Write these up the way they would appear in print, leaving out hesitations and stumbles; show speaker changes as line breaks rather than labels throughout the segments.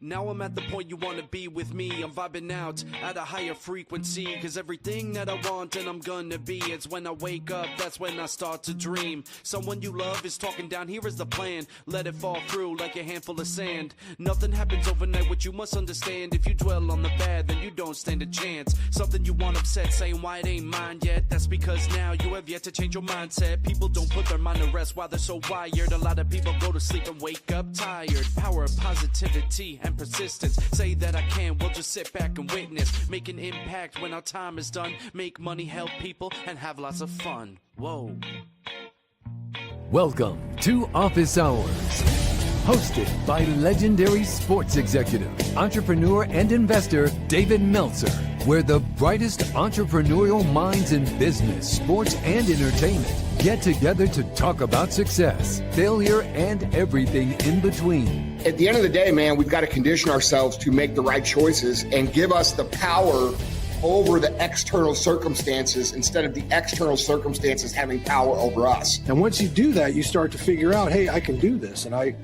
Now I'm at the point you wanna be with me. I'm vibing out at a higher frequency, cause everything that I want and I'm gonna be, it's when I wake up, that's when I start to dream. Someone you love is talking down, here is the plan. Let it fall through like a handful of sand. Nothing happens overnight, what you must understand. If you dwell on the bad, then you don't stand a chance. Something you want upset, saying why it ain't mine yet. That's because now you have yet to change your mindset. People don't put their mind to rest while they're so wired. A lot of people go to sleep and wake up tired. Power of positivity and persistence. Say that I can, we'll just sit back and witness. Make an impact when our time is done. Make money, help people, and have lots of fun. Whoa.
Welcome to Office Hours, hosted by legendary sports executive, entrepreneur, and investor David Meltzer, where the brightest entrepreneurial minds in business, sports, and entertainment get together to talk about success, failure, and everything in between.
At the end of the day, man, we've got to condition ourselves to make the right choices and give us the power over the external circumstances instead of the external circumstances having power over us.
And once you do that, you start to figure out, hey, I can do this, and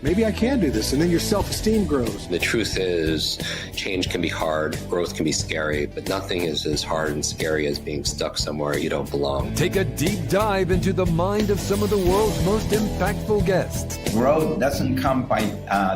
maybe I can do this, and then your self-esteem grows.
The truth is, change can be hard, growth can be scary, but nothing is as hard and scary as being stuck somewhere you don't belong.
Take a deep dive into the mind of some of the world's most impactful guests.
Growth doesn't come by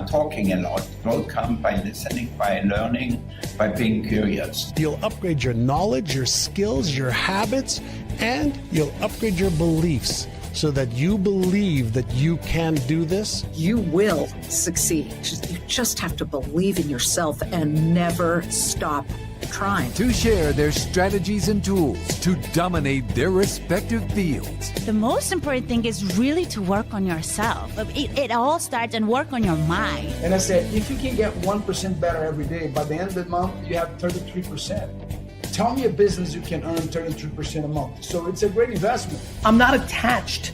talking a lot. Growth comes by listening, by learning, by being curious.
You'll upgrade your knowledge, your skills, your habits, and you'll upgrade your beliefs, so that you believe that you can do this.
You will succeed. You just have to believe in yourself and never stop trying.
To share their strategies and tools to dominate their respective fields.
The most important thing is really to work on yourself. It all starts and work on your mind.
And I said, if you can get 1% better every day, by the end of the month, you have 33%. Tell me a business you can earn 33% a month. So it's a great investment.
I'm not attached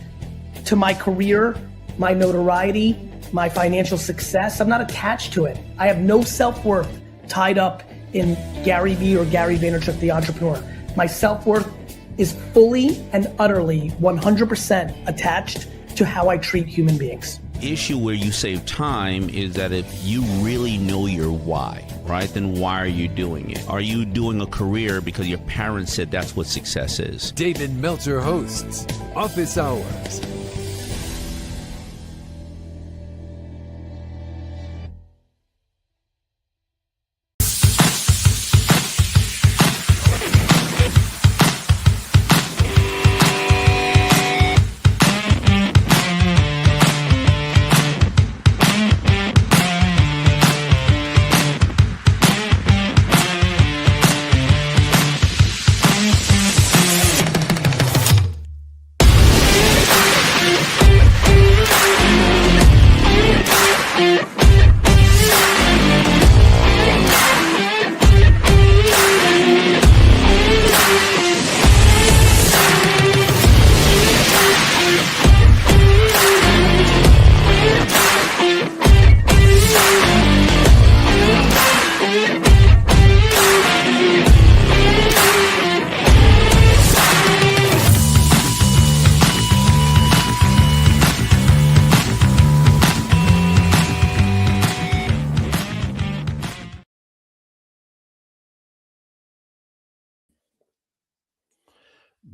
to my career, my notoriety, my financial success. I'm not attached to it. I have no self-worth tied up in Gary Vee or Gary Vaynerchuk, the entrepreneur. My self-worth is fully and utterly 100% attached to how I treat human beings.
Issue where you save time is that if you really know your why, right, then why are you doing it? Are you doing a career because your parents said that's what success is?
David Meltzer hosts Office Hours.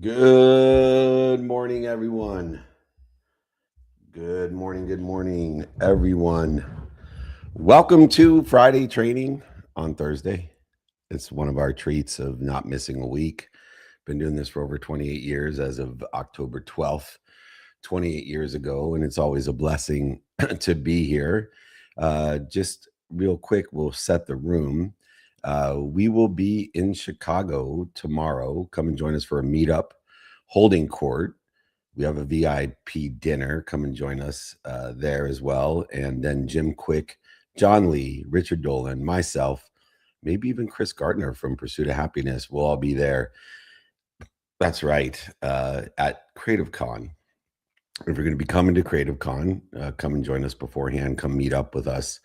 Good morning, everyone. Good morning, everyone. Welcome to Friday training on Thursday. It's one of our treats of not missing a week. Been doing this for over 28 years as of October 12th, 28 years ago, and it's always a blessing to be here. Just real quick, we'll set the room. We will be in Chicago tomorrow. Come and join us for a meetup, holding court. We have a VIP dinner. Come and join us there as well. And then Jim Quick, John Lee, Richard Dolan, myself, maybe even Chris Gardner from Pursuit of Happiness. We'll all be there. That's right, at Creative Con. If you're going to be coming to Creative Con, come and join us beforehand. Come meet up with us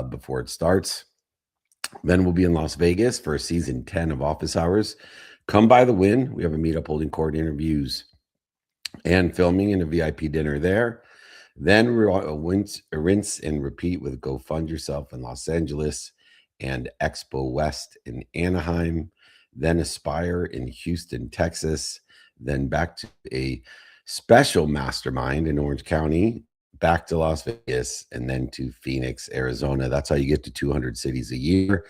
before it starts. Then we'll be in Las Vegas for season 10 of Office Hours. Come by the Win. We have a meetup, holding court, interviews, and filming, and a VIP dinner there. Then rinse and repeat with Go Fund Yourself in Los Angeles and Expo West in Anaheim, then Aspire in Houston, Texas, then back to a special mastermind in Orange County, back to Las Vegas, and then to Phoenix, Arizona. That's how you get to 200 cities a year.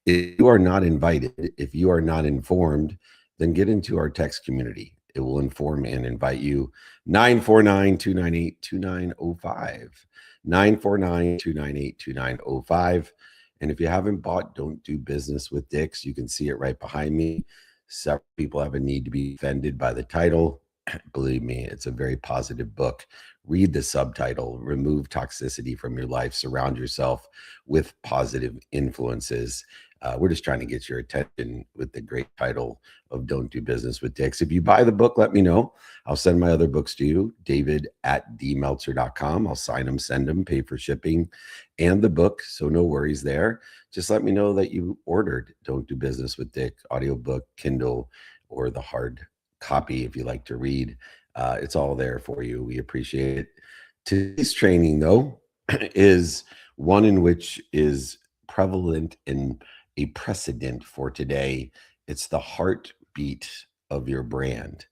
If you are not invited, if you are not informed, then get into our text community. It will inform and invite you. 949-298-2905. 949-298-2905. And if you haven't bought Don't Do Business with Dicks, you can see it right behind me. Several people have a need to be offended by the title. Believe me, it's a very positive book. Read the subtitle, remove toxicity from your life, surround yourself with positive influences. We're just trying to get your attention with the great title of Don't Do Business with Dicks. If you buy the book, let me know. I'll send my other books to you, david@dmeltzer.com. I'll sign them, send them, pay for shipping and the book. So no worries there. Just let me know that you ordered Don't Do Business with Dick, audiobook, Kindle, or the hard copy if you like to read. It's all there for you. We appreciate it. Today's training, though, is one in which is prevalent in a precedent for today. It's the heartbeat of your brand.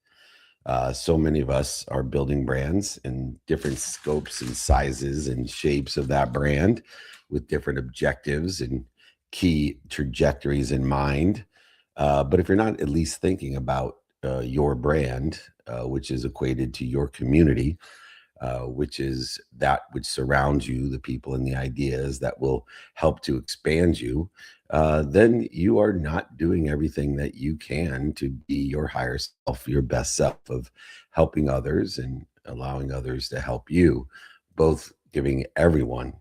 So many of us are building brands in different scopes and sizes and shapes of that brand with different objectives and key trajectories in mind. But if you're not at least thinking about your brand, which is equated to your community, which is that which surrounds you, the people and the ideas that will help to expand you, then you are not doing everything that you can to be your higher self, your best self, of helping others and allowing others to help you, both giving everyone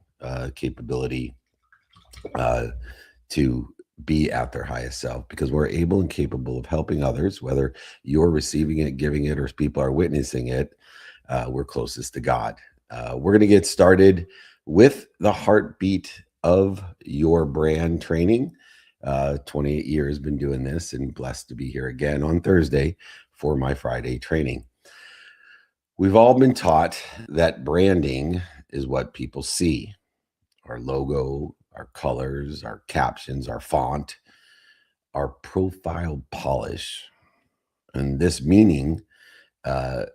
capability to be at their highest self, because we're able and capable of helping others, whether you're receiving it, giving it, or people are witnessing it. We're closest to God. We're going to get started with the heartbeat of your brand training. 28 years been doing this, and blessed to be here again on Thursday for my Friday training. We've all been taught that branding is what people see: our logo, our colors, our captions, our font, our profile polish. And this meaning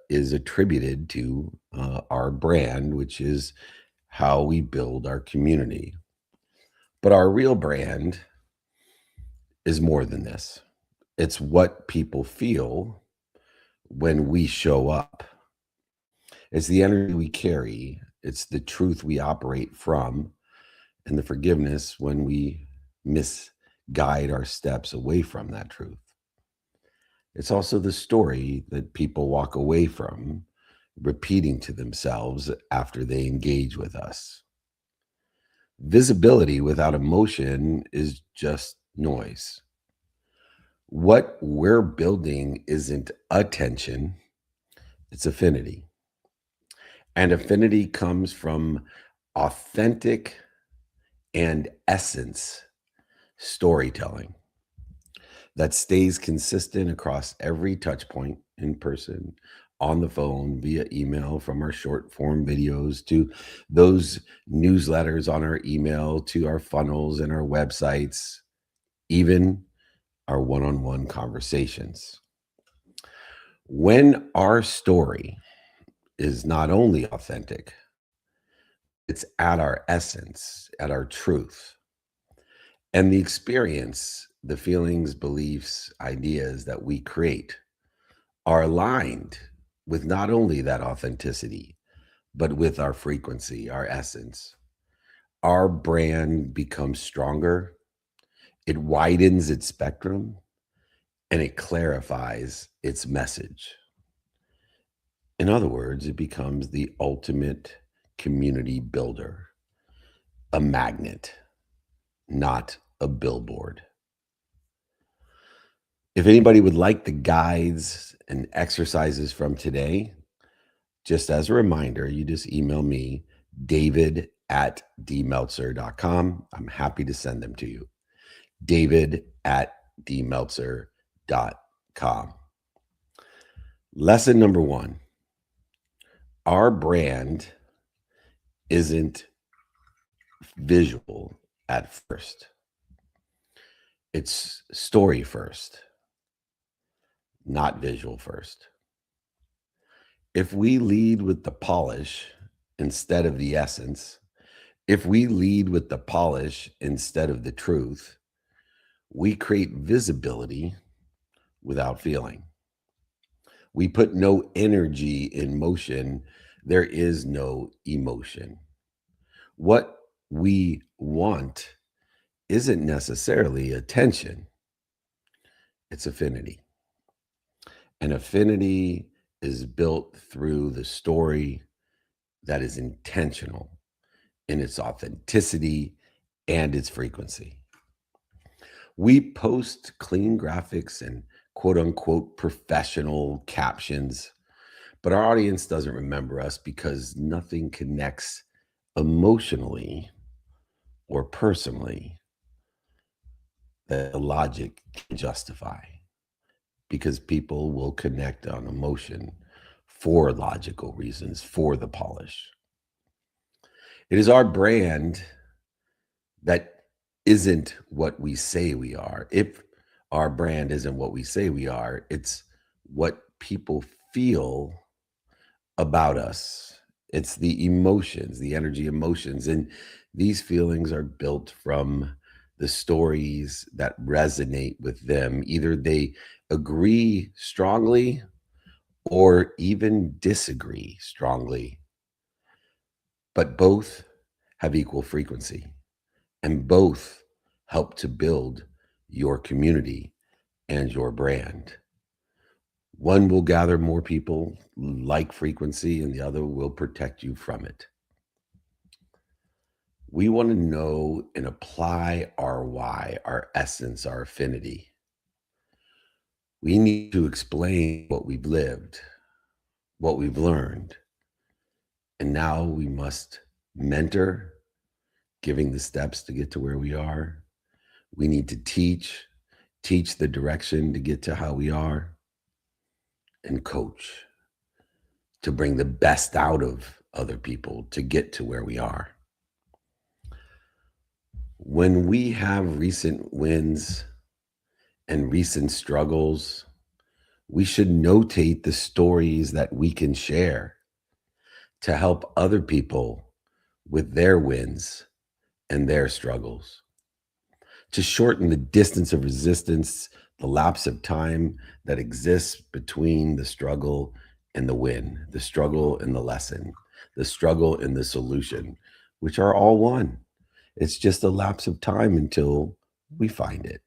is attributed to our brand, which is how we build our community. But our real brand is more than this. It's what people feel when we show up. It's the energy we carry. It's the truth we operate from, and the forgiveness when we misguide our steps away from that truth. It's also the story that people walk away from, repeating to themselves after they engage with us. Visibility without emotion is just noise. What we're building isn't attention, it's affinity. And affinity comes from authentic and essence storytelling that stays consistent across every touch point, in person, on the phone, via email, from our short form videos to those newsletters on our email, to our funnels and our websites, even our one-on-one conversations. When our story is not only authentic, it's at our essence, at our truth. And the experience, the feelings, beliefs, ideas that we create are aligned with not only that authenticity, but with our frequency, our essence. Our brand becomes stronger, it widens its spectrum, and it clarifies its message. In other words, it becomes the ultimate community builder, a magnet, not a billboard. If anybody would like the guides and exercises from today, just as a reminder, you just email me, david@dmeltzer.com. I'm happy to send them to you. david@dmeltzer.com. Lesson number 1. Our brand isn't visual at first. It's story first, not visual first. If we lead with the polish instead of the essence, if we lead with the polish instead of the truth, we create visibility without feeling. We put no energy in motion. There is no emotion. What we want isn't necessarily attention. It's affinity. And affinity is built through the story that is intentional in its authenticity and its frequency. We post clean graphics and quote unquote professional captions, but our audience doesn't remember us because nothing connects emotionally or personally that the logic can justify, because people will connect on emotion for logical reasons, for the polish. It is our brand that isn't what we say we are. If our brand isn't what we say we are, it's what people feel about us. It's the emotions, the energy emotions. And these feelings are built from the stories that resonate with them. Either they agree strongly or even disagree strongly, but both have equal frequency and both help to build your community and your brand. One will gather more people like frequency and the other will protect you from it. We want to know and apply our why, our essence, our affinity. We need to explain what we've lived, what we've learned, and now we must mentor, giving the steps to get to where we are. We need to teach the direction to get to how we are, and coach to bring the best out of other people to get to where we are. When we have recent wins and recent struggles, we should notate the stories that we can share to help other people with their wins and their struggles, to shorten the distance of resistance, the lapse of time that exists between the struggle and the win, the struggle and the lesson, the struggle and the solution, which are all one. It's just a lapse of time until we find it.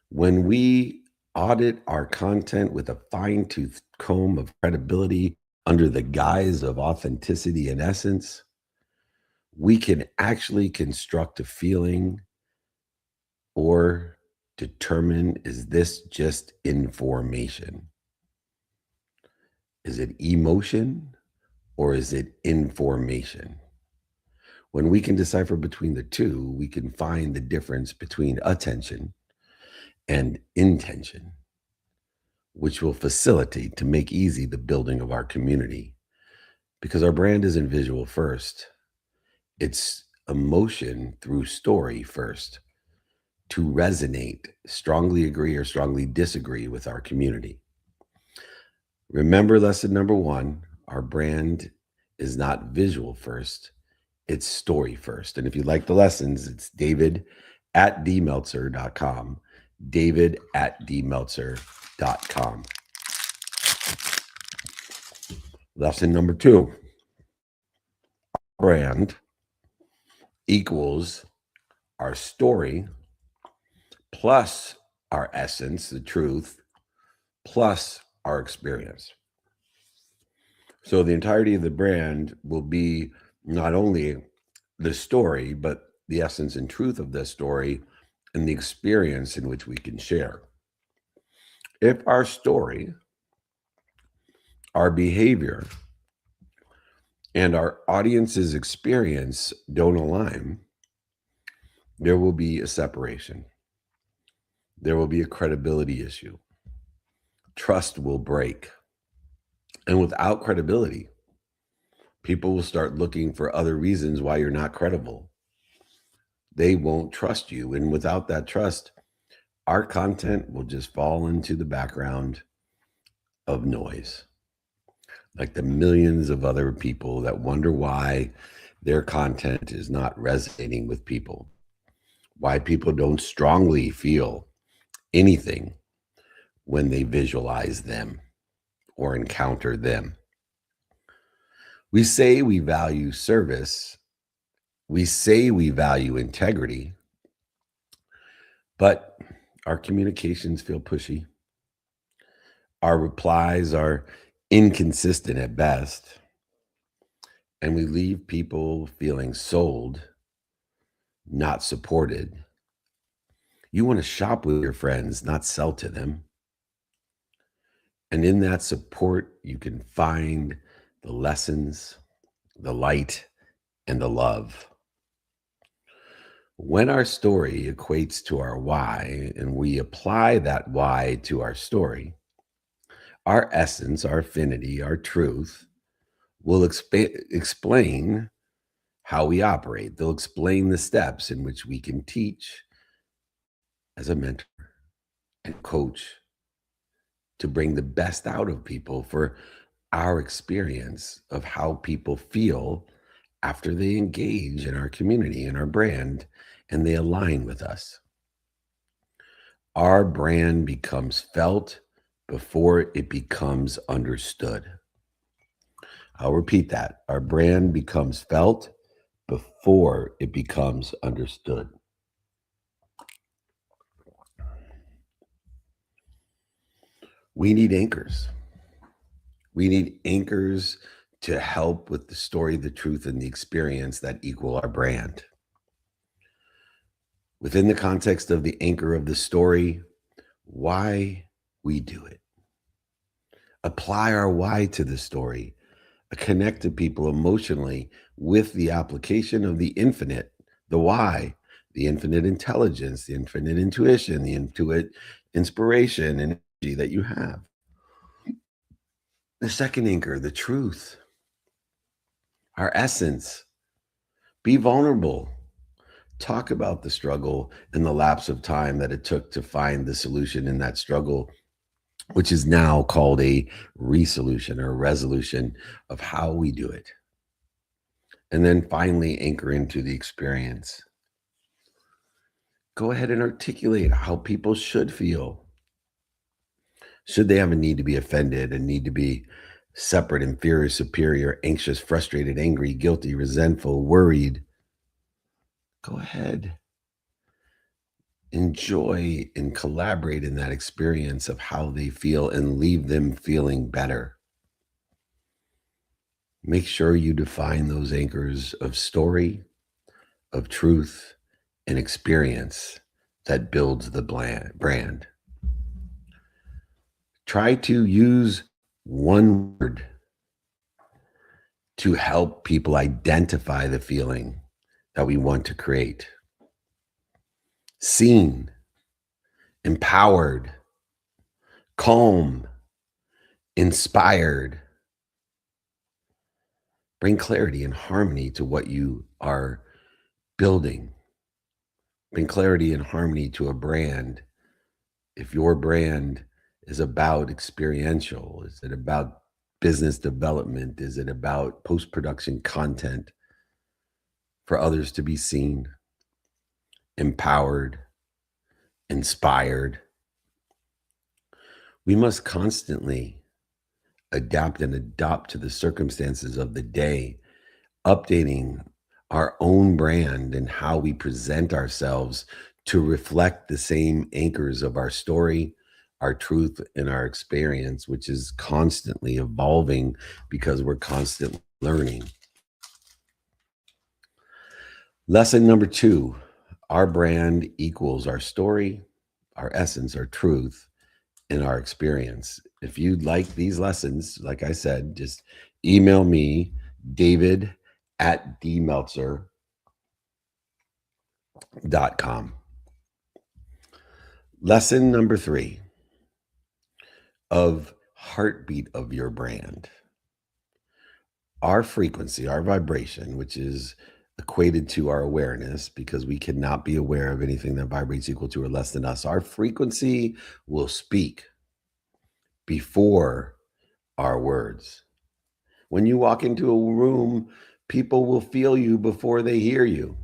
When we audit our content with a fine-tooth comb of credibility under the guise of authenticity and essence, we can actually construct a feeling or determine, is this just information? Is it emotion or is it information? When we can decipher between the two, we can find the difference between attention and intention, which will facilitate to make easy the building of our community. Because our brand isn't visual first, it's emotion through story first, to resonate, strongly agree or strongly disagree with our community. Remember lesson number 1, our brand is not visual first, it's story first. And if you like the lessons, it's david@dmeltzer.com, david@dmeltzer.com. Lesson number 2, brand equals our story plus our essence, the truth, plus our experience. So the entirety of the brand will be not only the story, but the essence and truth of the story and the experience in which we can share. If our story, our behavior, and our audience's experience don't align, there will be a separation. There will be a credibility issue. Trust will break. And without credibility, People will start looking for other reasons why you're not credible. They won't trust you. And without that trust, our content will just fall into the background of noise. Like the millions of other people that wonder why their content is not resonating with people, why people don't strongly feel anything when they visualize them or encounter them. We say we value service. We say we value integrity, but our communications feel pushy. Our replies are inconsistent at best, and we leave people feeling sold, not supported. You want to shop with your friends, not sell to them. And in that support, you can find the lessons, the light, and the love. When our story equates to our why, and we apply that why to our story, our essence, our affinity, our truth will explain how we operate. They'll explain the steps in which we can teach as a mentor and coach to bring the best out of people for our experience of how people feel after they engage in our community and our brand and they align with us. Our brand becomes felt before it becomes understood. I'll repeat that. Our brand becomes felt before it becomes understood. We need anchors. We need anchors to help with the story, the truth, and the experience that equal our brand. Within the context of the anchor of the story, why we do it. Apply our why to the story. Connect to people emotionally with the application of the infinite, the why, the infinite intelligence, the infinite intuition, the intuitive inspiration and energy that you have. The second anchor, the truth, our essence. Be vulnerable. Talk about the struggle and the lapse of time that it took to find the solution in that struggle, which is now called a resolution or a resolution of how we do it. And then finally, anchor into the experience. Go ahead and articulate how people should feel. Should they have a need to be offended, a need to be separate, inferior, superior, anxious, frustrated, angry, guilty, resentful, worried? Go ahead. Enjoy and collaborate in that experience of how they feel and leave them feeling better. Make sure you define those anchors of story, of truth, and experience that builds the brand. Try to use one word to help people identify the feeling that we want to create. Seen, empowered, calm, inspired. Bring clarity and harmony to what you are building. Bring clarity and harmony to a brand. If your brand is about experiential, is it about business development? Is it about post-production content for others to be seen, empowered, inspired? We must constantly adapt and adopt to the circumstances of the day, updating our own brand and how we present ourselves to reflect the same anchors of our story, our truth, and our experience, which is constantly evolving because we're constantly learning. Lesson number 2, our brand equals our story, our essence, our truth, and our experience. If you'd like these lessons, like I said, just email me, david@dmeltzer.com. Lesson number 3 of heartbeat of your brand. Our frequency, our vibration, which is equated to our awareness, because we cannot be aware of anything that vibrates equal to or less than us. Our frequency will speak before our words. When you walk into a room, people will feel you before they hear you.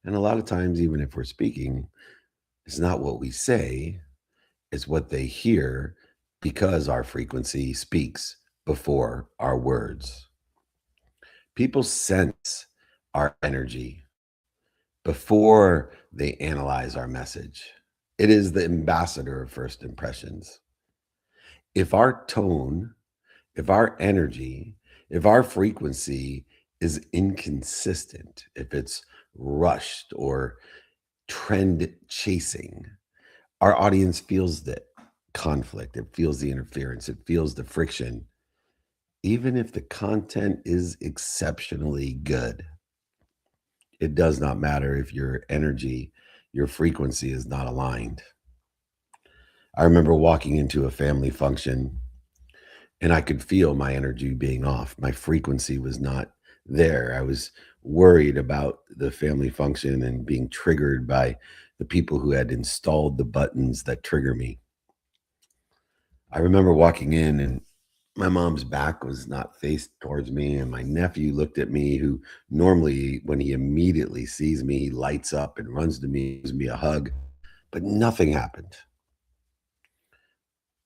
And a lot of times, even if we're speaking, it's not what we say, it's what they hear, because our frequency speaks before our words. People sense our energy before they analyze our message. It is the ambassador of first impressions. If our tone, if our energy, if our frequency is inconsistent, if it's rushed or trend chasing, our audience feels the conflict, it feels the interference, it feels the friction, even if the content is exceptionally good. It does not matter if your energy, your frequency is not aligned. I remember walking into a family function and I could feel my energy being off. My frequency was not there. I was worried about the family function and being triggered by the people who had installed the buttons that trigger me. I remember walking in and my mom's back was not faced towards me, and my nephew looked at me, who normally, when he immediately sees me, he lights up and runs to me, gives me a hug, but nothing happened.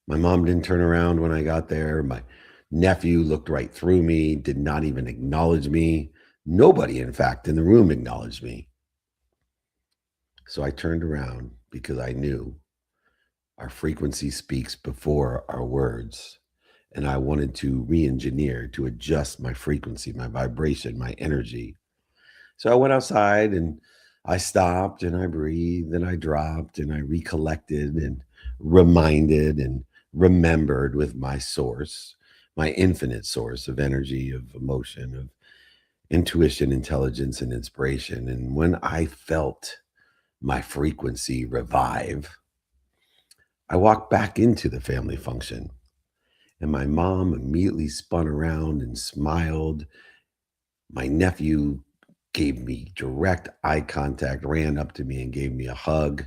My mom didn't turn around when I got there. My nephew looked right through me, did not even acknowledge me. Nobody, in fact, in the room acknowledged me. So I turned around because I knew our frequency speaks before our words. And I wanted to re-engineer, to adjust my frequency, my vibration, my energy. So I went outside and I stopped and I breathed and I dropped and I recollected and reminded and remembered with my source, my infinite source of energy, of emotion, of intuition, intelligence, and inspiration. And when I felt my frequency revive, I walked back into the family function. And my mom immediately spun around and smiled. My nephew gave me direct eye contact, ran up to me and gave me a hug.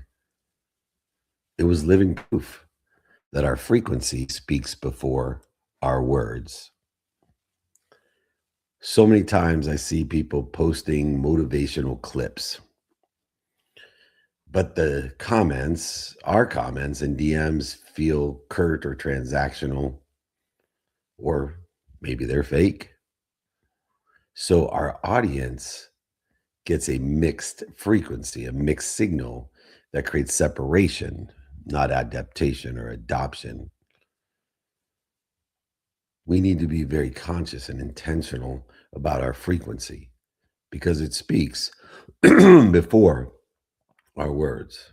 It was living proof that our frequency speaks before our words. So many times I see people posting motivational clips, but the comments, our comments and DMs, feel curt or transactional, or maybe they're fake. So our audience gets a mixed frequency, a mixed signal that creates separation, not adaptation or adoption. We need to be very conscious and intentional about our frequency because it speaks before our words.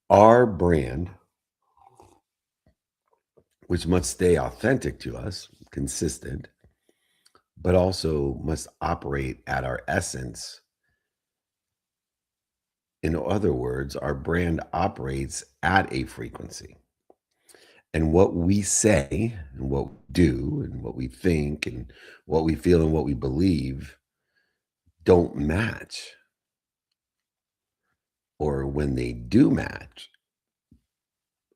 Our brand, which must stay authentic to us, consistent, but also must operate at our essence. In other words, our brand operates at a frequency. And what we say and what we do and what we think and what we feel and what we believe don't match. Or when they do match,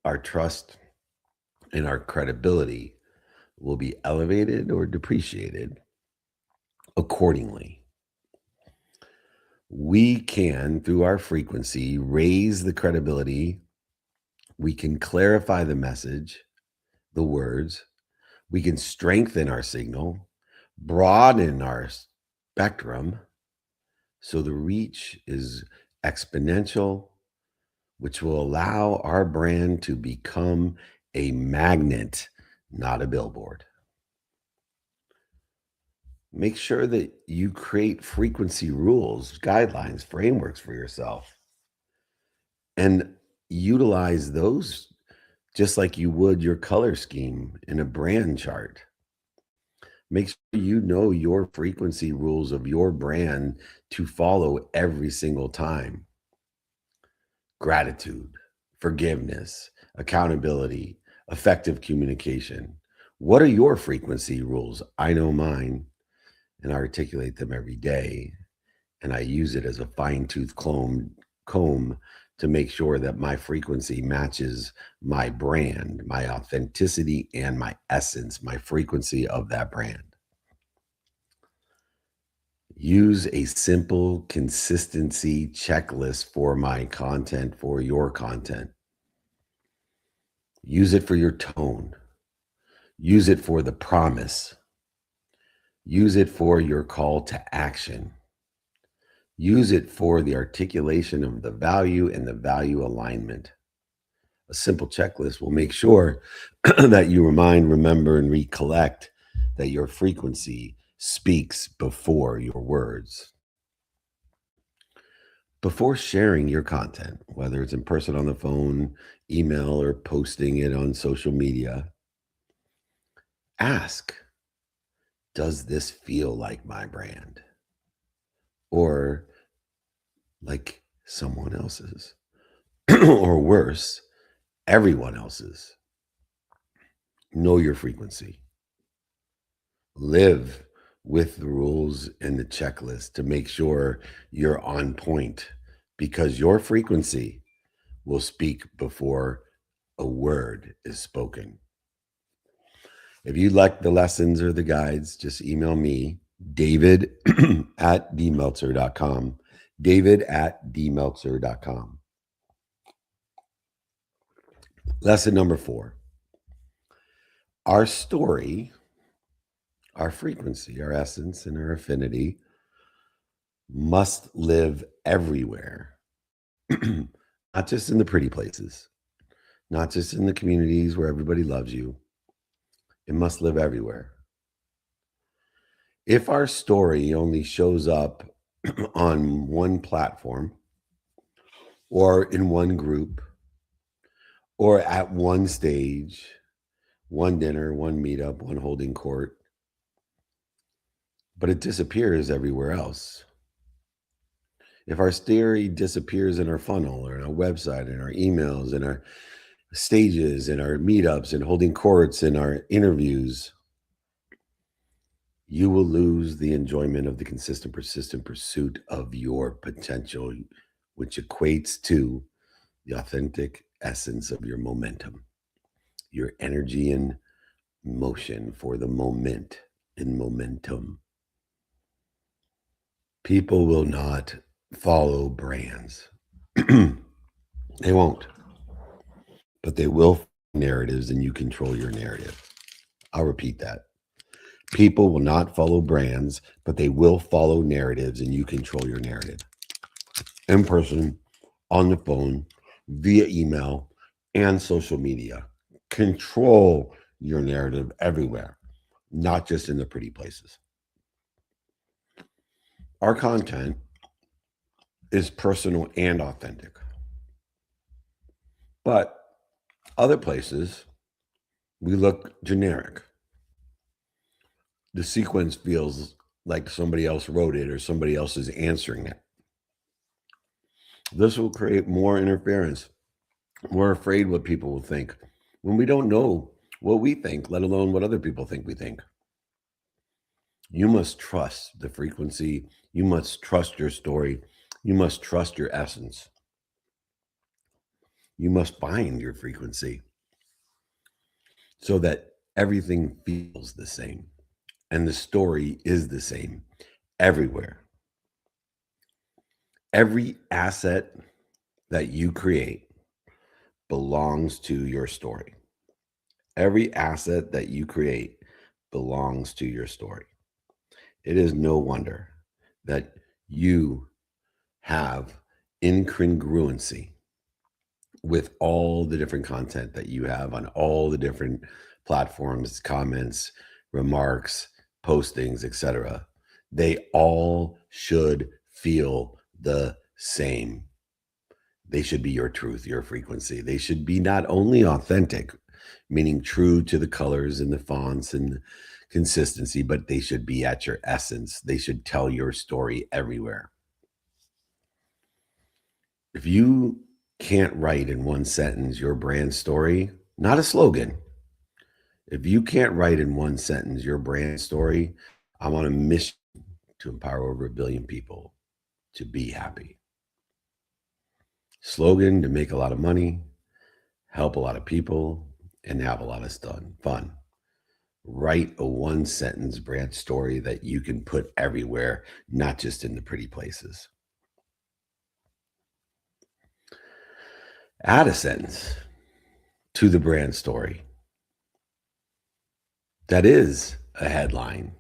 our trust and our credibility will be elevated or depreciated accordingly. We can, through our frequency, raise the credibility. We can clarify the message, the words. We can strengthen our signal, broaden our spectrum, so the reach is exponential, which will allow our brand to become a magnet, not a billboard. Make sure that you create frequency rules, guidelines, frameworks for yourself, and utilize those just like you would your color scheme in a brand chart. Make sure you know your frequency rules of your brand to follow every single time. Gratitude, forgiveness, accountability, effective communication, What are your frequency rules? I know mine, and I articulate them every day, and I use it as a fine-tooth comb to make sure that my frequency matches my brand, my authenticity, and my essence, my frequency of that brand. Use a simple consistency checklist for my content, for your content. Use it for your tone. Use it for the promise. Use it for your call to action. Use it for the articulation of the value and the value alignment. A simple checklist will make sure that you remind, remember, and recollect that your frequency speaks before your words. Before sharing your content, whether it's in person, on the phone, email, or posting it on social media, ask, does this feel like my brand? Or like someone else's? Or worse, everyone else's? Know your frequency. Live with the rules and the checklist to make sure you're on point, because your frequency will speak before a word is spoken. If you'd like the lessons or the guides, just email me, David at dmeltzer.com. David at dmeltzer.com. Lesson number 4. Our story, our frequency, our essence, and our affinity must live everywhere. Not just in the pretty places, not just in the communities where everybody loves you. It must live everywhere. If our story only shows up on one platform, or in one group, or at one stage, one dinner, one meetup, one holding court, but it disappears everywhere else. If our story disappears in our funnel or in our website, in our emails, in our stages, in our meetups, and holding courts, in our interviews, you will lose the enjoyment of the consistent, persistent pursuit of your potential, which equates to the authentic essence of your momentum, your energy and motion for the moment and momentum. People will not follow brands. They won't. But they will follow narratives, and you control your narrative. I'll repeat that. People will not follow brands, but they will follow narratives, and you control your narrative. In person, on the phone, via email, and social media. Control your narrative everywhere, not just in the pretty places. Our content is personal and authentic. But other places, we look generic. The sequence feels like somebody else wrote it or somebody else is answering it. This will create more interference. We're afraid what people will think when we don't know what we think, let alone what other people think we think. You must trust the frequency. You must trust your story. You must trust your essence. You must find your frequency so that everything feels the same and the story is the same everywhere. Every asset that you create belongs to your story. Every asset that you create belongs to your story. It is no wonder that you have incongruency with all the different content that you have on all the different platforms, comments, remarks, postings, etc. They all should feel the same. They should be your truth, your frequency. They should be not only authentic, meaning true to the colors and the fonts and the consistency, but they should be at your essence. They should tell your story everywhere. If you can't write in one sentence your brand story, not a slogan. If you can't write in one sentence your brand story, I'm on a mission to empower over 1 billion people to be happy. Slogan: to make a lot of money, help a lot of people, and have a lot of fun. Write a one-sentence brand story that you can put everywhere, not just in the pretty places. Add a sentence to the brand story that is a headline,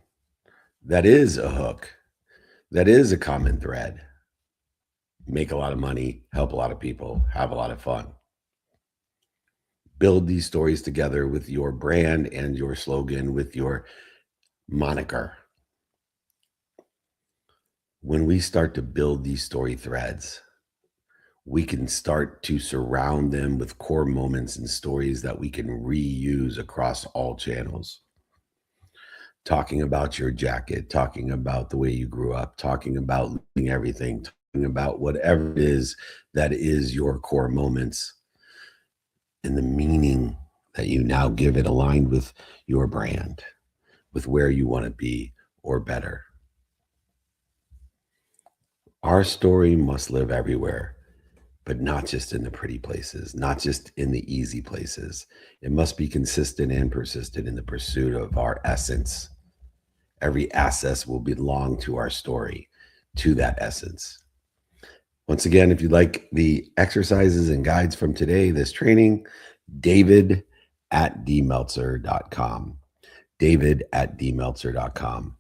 that is a hook, that is a common thread. Make a lot of money, help a lot of people, have a lot of fun. Build these stories together with your brand and your slogan, with your moniker. When we start to build these story threads, we can start to surround them with core moments and stories that we can reuse across all channels. Talking about your jacket, talking about the way you grew up, talking about losing everything, talking about whatever it is that is your core moments and the meaning that you now give it aligned with your brand, with where you want to be or better. Our story must live everywhere, but not just in the pretty places, not just in the easy places. It must be consistent and persistent in the pursuit of our essence. Every asset will belong to our story, to that essence. Once again, if you like the exercises and guides from today, this training, David@dmeltzer.com. David@dmeltzer.com.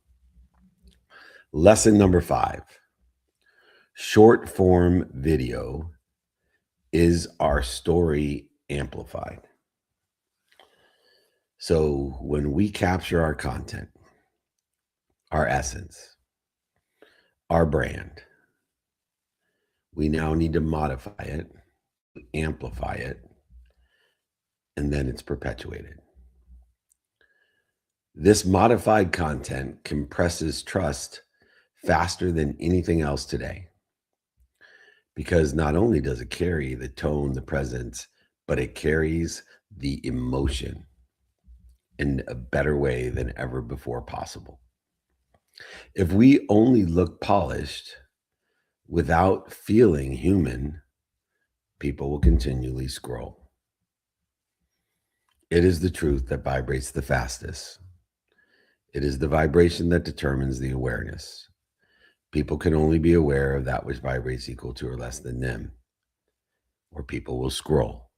Lesson number 5. Short form video is our story amplified. So when we capture our content, our essence, our brand, we now need to modify it, amplify it, and then it's perpetuated. This modified content compresses trust faster than anything else today, because not only does it carry the tone, the presence, but it carries the emotion in a better way than ever before possible. If we only look polished without feeling human, people will continually scroll. It is the truth that vibrates the fastest. It is the vibration that determines the awareness. People can only be aware of that which vibrates equal to or less than them, or people will scroll.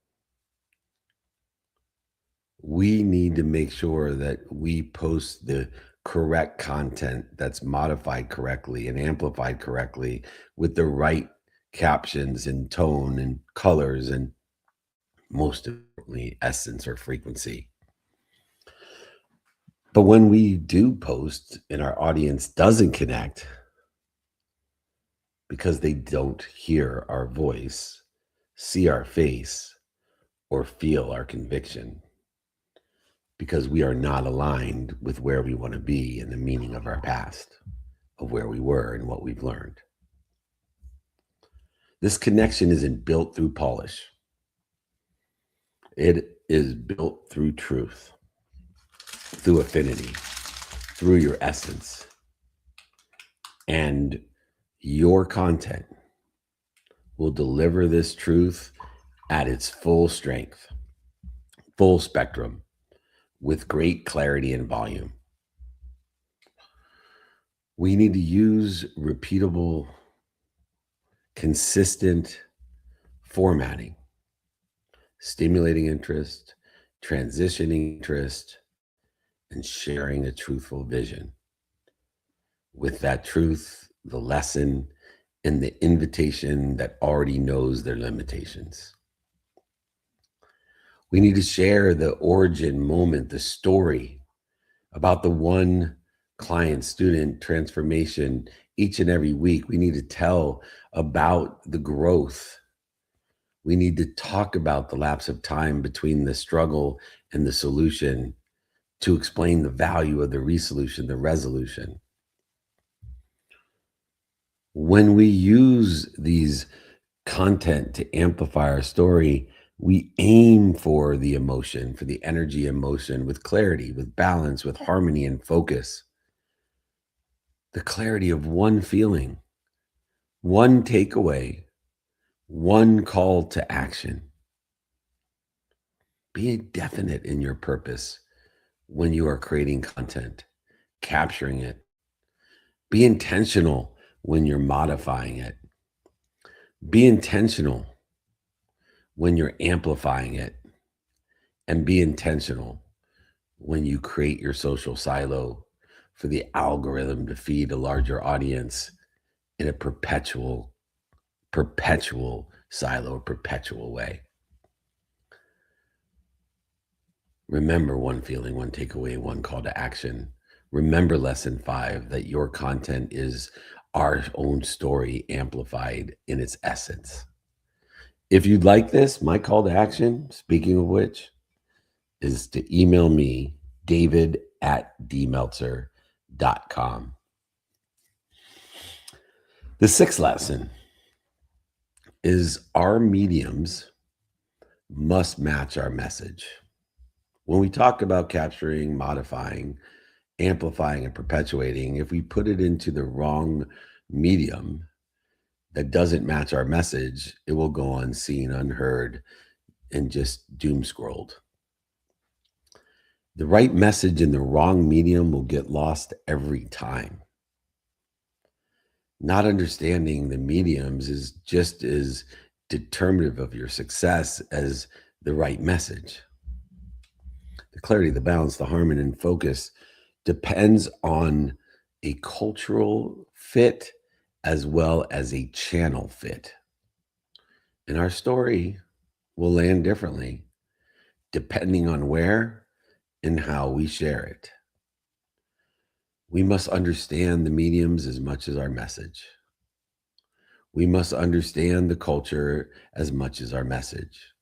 We need to make sure that we post the correct content that's modified correctly and amplified correctly with the right captions and tone and colors and, most importantly, essence or frequency. But when we do post and our audience doesn't connect because they don't hear our voice, see our face, or feel our conviction, because we are not aligned with where we want to be and the meaning of our past, of where we were and what we've learned. This connection isn't built through polish. It is built through truth, through affinity, through your essence. And your content will deliver this truth at its full strength, full spectrum, with great clarity and volume. We need to use repeatable, consistent formatting, stimulating interest, transitioning interest, and sharing a truthful vision. With that truth, the lesson, and the invitation that already knows their limitations. We need to share the origin moment, the story about the one client student transformation each and every week. We need to tell about the growth. We need to talk about the lapse of time between the struggle and the solution to explain the value of the resolution, the resolution. When we use these content to amplify our story, We aim for the emotion, for the energy emotion with clarity, with balance, with harmony and focus. The clarity of one feeling, one takeaway, one call to action. Be definite in your purpose when you are creating content, capturing it. Be intentional when you're modifying it. Be intentional when you're amplifying it. And be intentional when you create your social silo for the algorithm to feed a larger audience in a perpetual silo, perpetual way. Remember one feeling, one takeaway, one call to action. Remember lesson 5, that your content is our own story amplified in its essence. If you'd like this, my call to action, speaking of which, is to email me, david@dmeltzer.com. The 6th lesson is our mediums must match our message. When we talk about capturing, modifying, amplifying, and perpetuating, if we put it into the wrong medium that doesn't match our message, it will go unseen, unheard, and just doom scrolled. The right message in the wrong medium will get lost every time. Not understanding the mediums is just as determinative of your success as the right message. The clarity, the balance, the harmony, and focus depends on a cultural fit as well as a channel fit. And our story will land differently depending on where and how we share it. We must understand the mediums as much as our message. We must understand the culture as much as our message.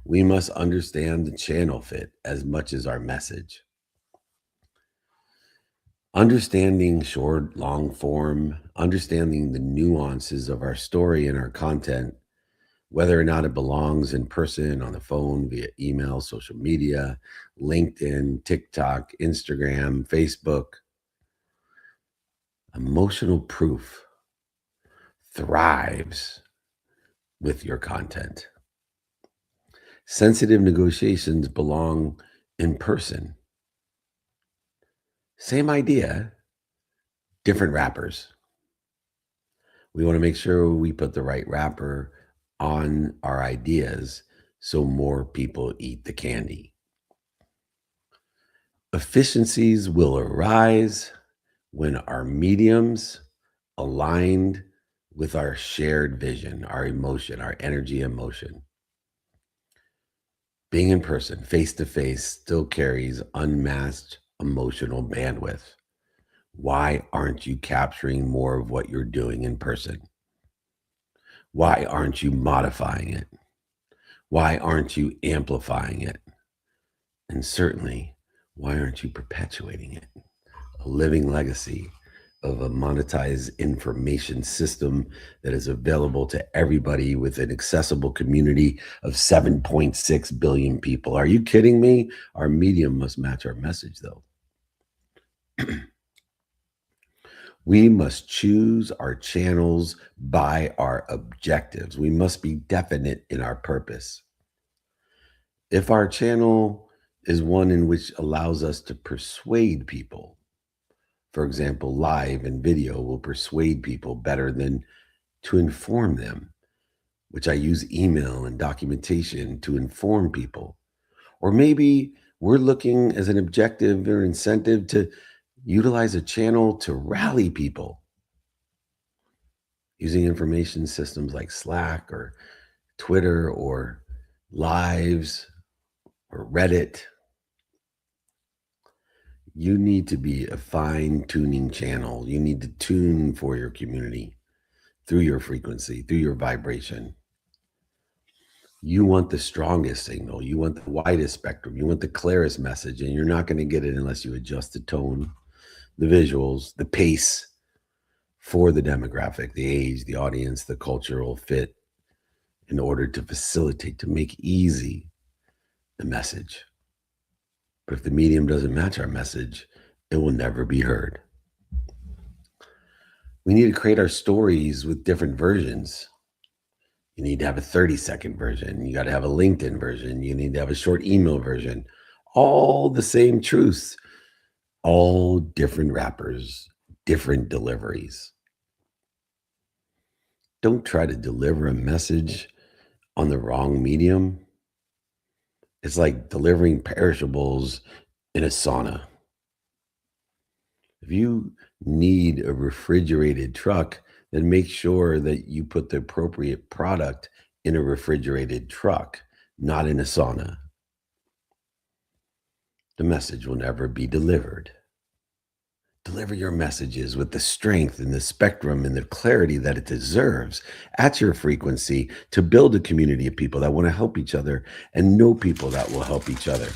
We must understand the channel fit as much as our message. Understanding short, long form, understanding the nuances of our story and our content, whether or not it belongs in person, on the phone, via email, social media, LinkedIn, TikTok, Instagram, Facebook. Emotional proof thrives with your content. Sensitive negotiations belong in person. Same idea, different wrappers. We want to make sure we put the right wrapper on our ideas so more people eat the candy. Efficiencies will arise when our mediums aligned with our shared vision, our emotion, our energy, emotion. Being in person, face to face, still carries unmatched emotional bandwidth. Why aren't you capturing more of what you're doing in person? Why aren't you modifying it? Why aren't you amplifying it? And certainly, why aren't you perpetuating it? A living legacy of a monetized information system that is available to everybody with an accessible community of 7.6 billion people. Are you kidding me? Our medium must match our message, though. We must choose our channels by our objectives. We must be definite in our purpose. If our channel is one in which allows us to persuade people, for example, live and video will persuade people better than to inform them, which I use email and documentation to inform people. Or maybe we're looking as an objective or incentive to utilize a channel to rally people using information systems like Slack or Twitter or Lives or Reddit. You need to be a fine-tuning channel. You need to tune for your community through your frequency, through your vibration. You want the strongest signal. You want the widest spectrum. You want the clearest message, and you're not going to get it unless you adjust the tone, the visuals, the pace for the demographic, the age, the audience, the cultural fit, in order to facilitate, to make easy the message. But if the medium doesn't match our message, it will never be heard. We need to create our stories with different versions. You need to have a 30-second version. You got to have a LinkedIn version. You need to have a short email version. All the same truths, all different wrappers, different deliveries. Don't try to deliver a message on the wrong medium. It's like delivering perishables in a sauna. If you need a refrigerated truck, then make sure that you put the appropriate product in a refrigerated truck, not in a sauna. The message will never be delivered. Deliver your messages with the strength and the spectrum and the clarity that it deserves at your frequency to build a community of people that want to help each other and know people that will help each other.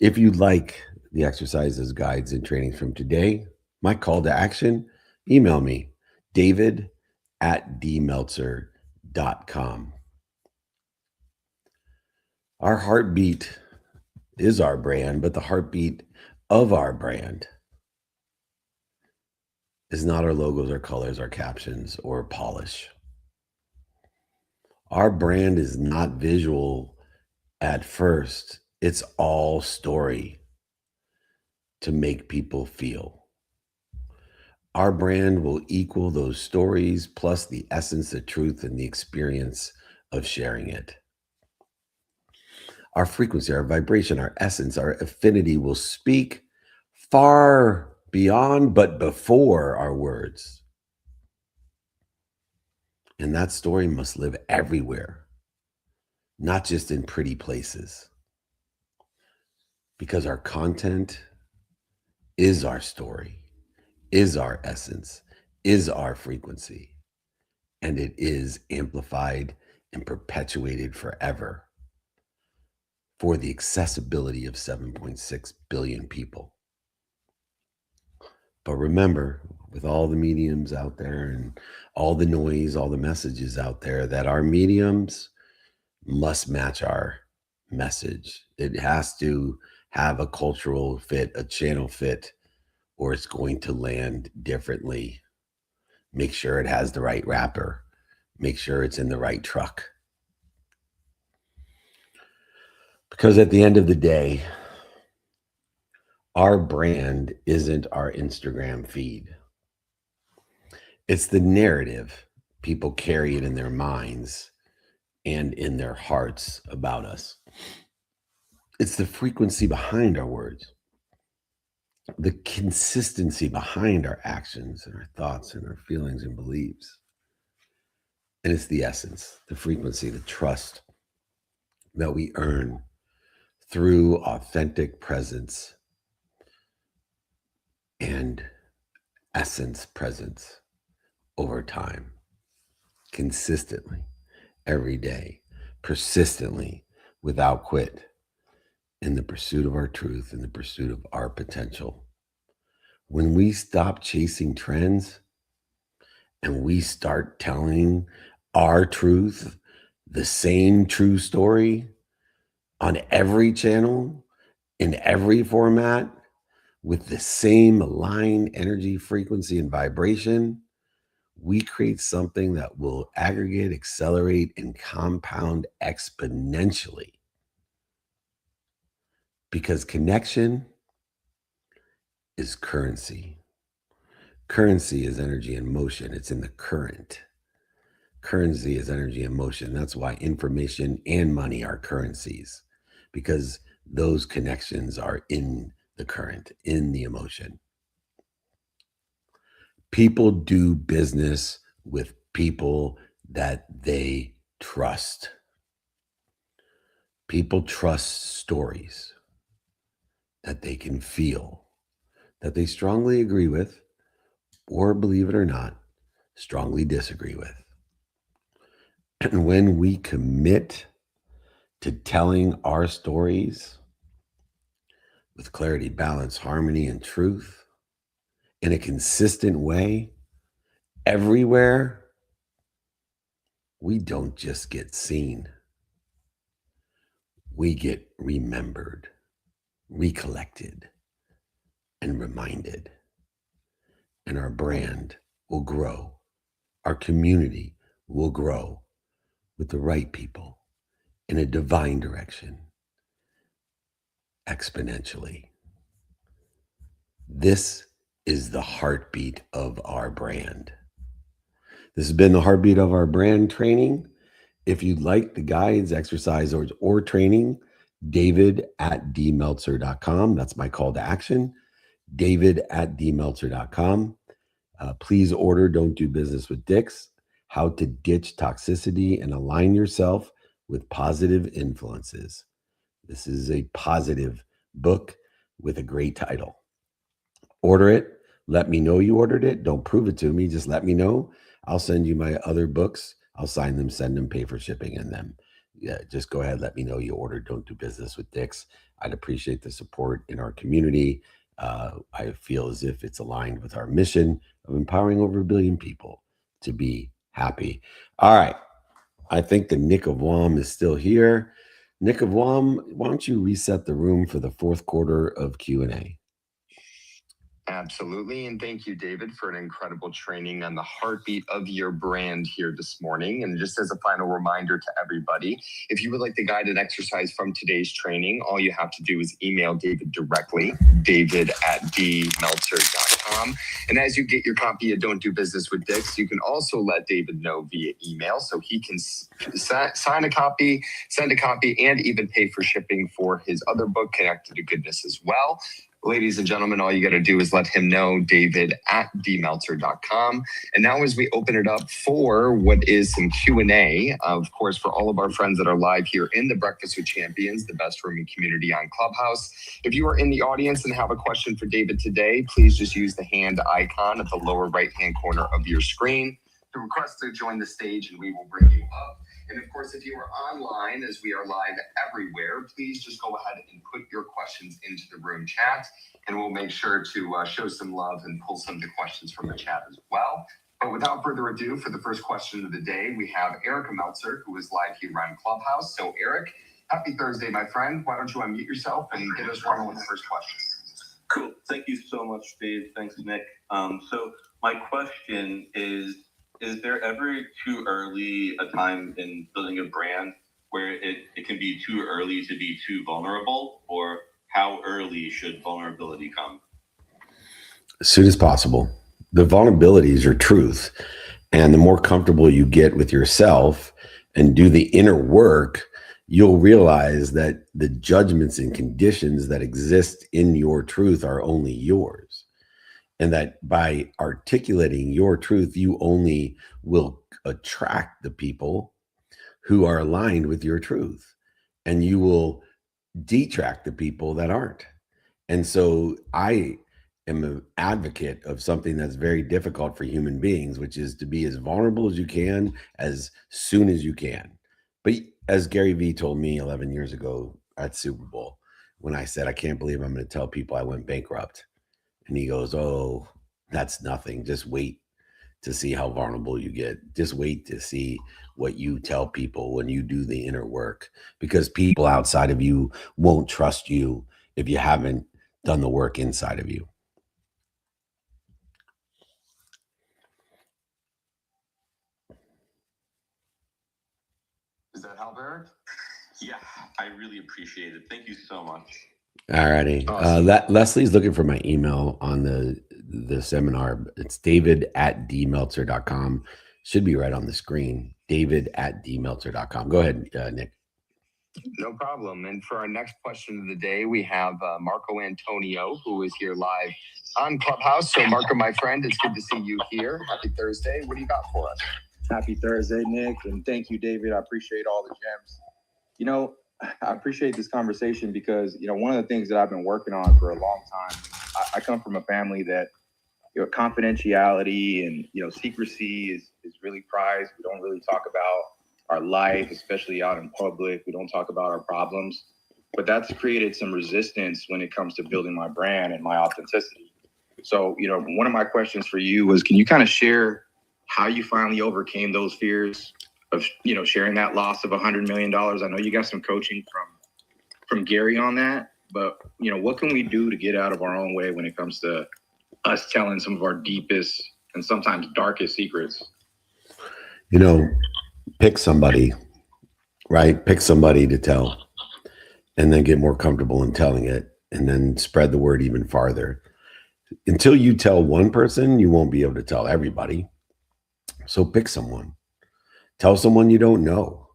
If you'd like the exercises, guides, and trainings from today, my call to action, email me, david@dmeltzer.com. Our heartbeat is our brand, but the heartbeat of our brand is not our logos, our colors, our captions, or polish. Our brand is not visual at first. It's all story to make people feel. Our brand will equal those stories plus the essence, the truth, and the experience of sharing it. Our frequency, our vibration, our essence, our affinity will speak far beyond but before our words. And that story must live everywhere, not just in pretty places. Because our content is our story, is our essence, is our frequency, and it is amplified and perpetuated forever for the accessibility of 7.6 billion people. But remember, with all the mediums out there and all the noise, all the messages out there, that our mediums must match our message. It has to have a cultural fit, a channel fit, or it's going to land differently. Make sure it has the right wrapper. Make sure it's in the right truck. Because at the end of the day, our brand isn't our Instagram feed. It's the narrative people carry it in their minds and in their hearts about us. It's the frequency behind our words, the consistency behind our actions and our thoughts and our feelings and beliefs. And it's the essence, the frequency, the trust that we earn through authentic presence and essence presence over time, consistently, every day, persistently, without quit, in the pursuit of our truth, in the pursuit of our potential. When we stop chasing trends and we start telling our truth, the same true story on every channel, in every format, with the same aligned energy, frequency, and vibration, we create something that will aggregate, accelerate, and compound exponentially. Because connection is currency. Currency is energy in motion. It's in the current. Currency is energy in motion. That's why information and money are currencies, because those connections are in the current, in the emotion. People do business with people that they trust. People trust stories that they can feel, that they strongly agree with, or, believe it or not, strongly disagree with. And when we commit to telling our stories with clarity, balance, harmony, and truth in a consistent way, everywhere, we don't just get seen. We get remembered, recollected, and reminded. And our brand will grow. Our community will grow with the right people in a divine direction, exponentially. This is the heartbeat of our brand. This has been the heartbeat of our brand training. If you'd like the guides, exercise, or training, david@dmeltzer.com. That's my call to action, david@dmeltzer.com. Please order Don't Do Business with Dicks, How to Ditch Toxicity and Align Yourself with Positive Influences. This is a positive book with a great title. Order it. Let me know you ordered it. Don't prove it to me. Just let me know. I'll send you my other books. I'll sign them, send them, pay for shipping in them. Yeah, just go ahead. Let me know you ordered Don't Do Business with Dicks. I'd appreciate the support in our community. I feel as if it's aligned with our mission of empowering over 1 billion people to be happy. All right. I think the Nick of Wam is still here. Nick of Wam, why don't you reset the room for the fourth quarter of Q&A?
Absolutely. And thank you, David, for an incredible training on the heartbeat of your brand here this morning. And just as a final reminder to everybody, if you would like the guided exercise from today's training, all you have to do is email David directly, david@dmeltzer.com. And as you get your copy of Don't Do Business with Dicks, you can also let David know via email so he can sign a copy, send a copy, and even pay for shipping for his other book, Connected to Goodness, as well. Ladies and gentlemen, all you got to do is let him know, david@dmeltzer.com. And now as we open it up for what is some Q&A, of course, for all of our friends that are live here in the Breakfast with Champions, the best rooming community on Clubhouse. If you are in the audience and have a question for David today, please just use the hand icon at the lower right-hand corner of your screen to request to join the stage, and we will bring you up. And of course, if you are online, as we are live everywhere, please just go ahead and put your questions into the room chat, and we'll make sure to show some love and pull some of the questions from the chat as well. But without further ado, for the first question of the day, we have Erica Meltzer, who is live here on Clubhouse. So Eric, happy Thursday, my friend. Why don't you unmute yourself and get us rolling with the first question?
Cool. Thank you so much, Dave. Thanks, Nick. So my question is there ever too early a time in building a brand where it can be too early to be too vulnerable, or how early should vulnerability come?
As soon as possible. The vulnerabilities are truth. And the more comfortable you get with yourself and do the inner work, you'll realize that the judgments and conditions that exist in your truth are only yours. And that by articulating your truth, you only will attract the people who are aligned with your truth, and you will detract the people that aren't. And so I am an advocate of something that's very difficult for human beings, which is to be as vulnerable as you can, as soon as you can. But as Gary Vee told me 11 years ago at Super Bowl, when I said, I can't believe I'm going to tell people I went bankrupt. And he goes, oh, that's nothing. Just wait to see how vulnerable you get. Just wait to see what you tell people when you do the inner work, because people outside of you won't trust you if you haven't done the work inside of you.
Does that help, Eric?
Yeah, I really appreciate it. Thank you so much.
All righty.
Awesome.
Leslie's looking for my email on the seminar. It's david@dmeltzer.com. Should be right on the screen. david@dmeltzer.com. Go ahead, Nick.
No problem. And for our next question of the day, we have Marco Antonio, who is here live on Clubhouse. So Marco, my friend, it's good to see you here. Happy Thursday. What do you got for us?
Happy Thursday, Nick. And thank you, David. I appreciate all the gems. You know, I appreciate this conversation because, you know, one of the things that I've been working on for a long time, I come from a family that, you know, confidentiality and, you know, secrecy is really prized. We don't really talk about our life, especially out in public. We don't talk about our problems, but that's created some resistance when it comes to building my brand and my authenticity. So, you know, one of my questions for you was, can you kind of share how you finally overcame those fears sharing that loss of $100 million. I know you got some coaching from Gary on that, but what can we do to get out of our own way when it comes to us telling some of our deepest and sometimes darkest secrets?
Pick somebody, right? Pick somebody to tell, and then get more comfortable in telling it, and then spread the word even farther. Until you tell one person, you won't be able to tell everybody. So pick someone. Tell someone you don't know.